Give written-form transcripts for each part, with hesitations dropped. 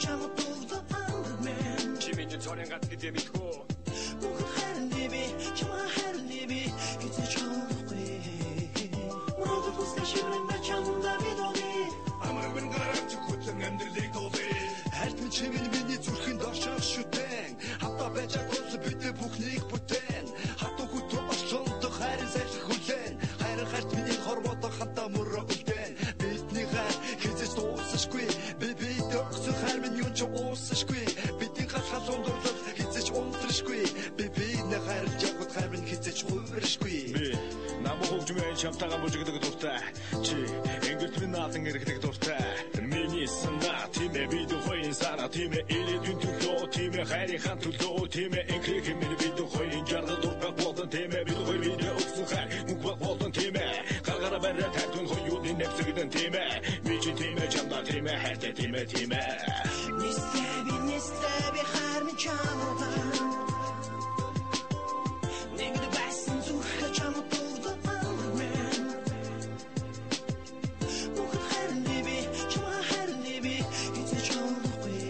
чамд дуглаа андаг мэн Чимийн цорын гад гэдэг мэдгүй Бүгд харин би чамаа харин би гэж чамдахгүй Мөрөд бүстэй шиврэн ба чамда бидоги Амраг мэн гараач хүлэн амьдралыг дуулъя Хальт чимийн миний зүрхэнд орших шүтэн хатаа байж агуулсан бидний бүхнийг бүтээн хатуу хүтүү орчондох хайрын салхи хүлэн хайр харт миний хорвоодоо хантаа мөрөө үлдэн бидний хайр хэзээ дуусахгүй би төгсөн хайр минь юу ч уусахгүй бидний гахал ундрал хэзээ ч унтрашгүй би нэг хайр явахд хайр минь хэзээ ч хувиршгүй би намайг хөвжмэн чамтайгаа бүжигдэг дуртай чи ингээд минь наатан эргэлдэг дуртай миний санаа тимээ бид хоёрын санаа тимээ ирээдүйн төлөө тимээ хайрынхаа төлөө тимээ инхийг минь бид хоёрын жаргал дуртай болон тимээ бид хоёр видео өгсөн хайр мөнгө болон тимээ гаргаараа бариад хайртун хоёрын нэвсэгдэн тимээ мичи тимээ чамдаа тимээ хайртай тимээ Нистэби хайр минь чамд Нэгд байсан зүрхэ чамд дуглаа андаг мэн Бүгд харин би чамаа харин би гэж чамдахгүй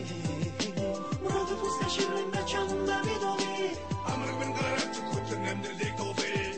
Мөрөд бүстэй шиврэн ба чамда бидоги Амраг мэн гараач хүлэн амьдралыг дуулъя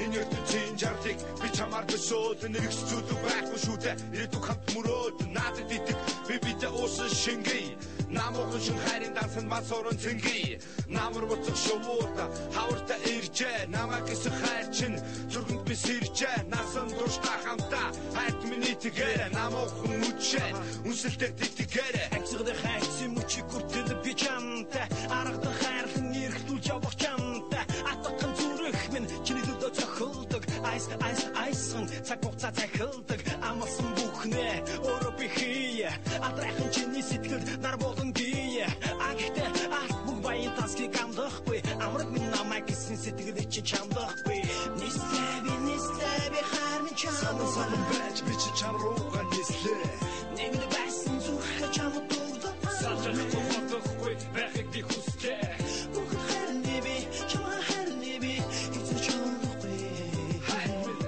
Энэ ертөнцийн жарлыг би чамаар төсөөл нэрх зүйлүү байхгүй шүү дээ ирээдүг хамт мөрөөд надад итэг би бидээ уусан шингэй намуухан шин хайрын дансан масуурын цэнгэй намар буцах шувуута хаварта иржээ намайг гэсэн хайр чин зүрхэнд би сэржээ насан туршдаа хамтаа хайрт миний тэгээрэ намуухан үчээ үнсэлтэй тэтгээрэ Амцгад хайцсан мөчиг хүртэл би чамтай аргадан хайрлан эрхлүүлж явах чамтай атган зүрх минь чиний төлөө цохилдог айсан цаг хугацаа захилдаг амлсан бүхнээ өөрөө би хий атрайхан чиний сэтгэл нар болон гие агтэ алт бүх баян таскыг амдахгүй амраг минь намайг гэсэн сэтгэл чи чамдахгүй нистэби хайр минь чамд байж би чам руугаа нислээ Нэгд байсан зүрхэ чамд дуглаа Салжахгүй бодохгүй байхыг би хүстэй Бүгд харин би чамаа харин би гэж чамдахгүй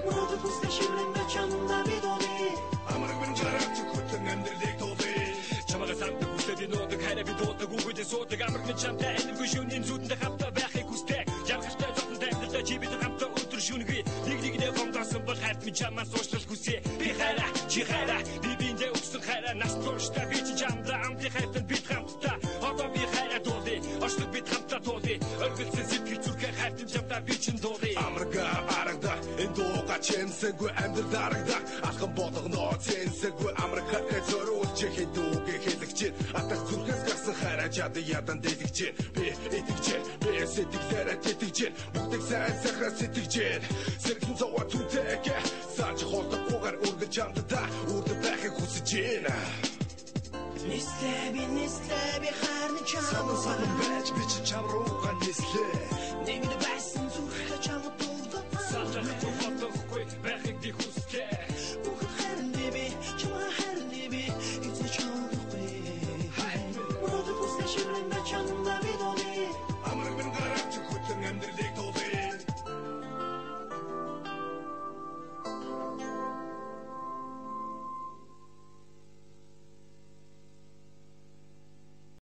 Мөрөд бүстэй шиврэн ба чамда бидоги Амраг мэн гараач хүлэн амьдралыг дуулъя Чамайг самтаг хүстэй би нуудаг хайраа би дуудаг үгүйдээ суудаг амраг минь чамтай айлгүй шөнийн зүудэндээ хамтаа байхыг хүстэй Жаргалтай зовлонтой амьдралдаа чи бид хамтаа өдөр шүнгүй нэг гомдосон бол хайрт минь чамаас уучлал хүсье би хайраа чи хайраа би биндээ өгсөн хайраа нас туршдаа би чи чамдаа амтны хайртанд бид хамтдаа одоо би хайраа дуулъя орчлог бид хамтдаа дуулъя өргөлцөн сэтгэл зүрхээ хайртан чамдаа би чин дуулъя Амрага арагда энэ дууга чэнсэгүй амьдрал дарагда алхан болгоно цэнсэгүй амраг хатэ зориулж хэдүүг хэлэгч атах зүрхээс гарсан хайраа жад ядан дэлгэж би итгэж би сэтгэлээрээ тэтгэж бүгдийг сайн сахара сэтгэж сэрхэн зовоо түнтэйг саач холдохгүйгээр үргэлж амтдаа үрдэ байхыг хүсэж байна Нистэби хайр минь Санаа байж би чам руугаа нислээ Нэгд байсан зүрхэ чамд дуглаа Салжахгүй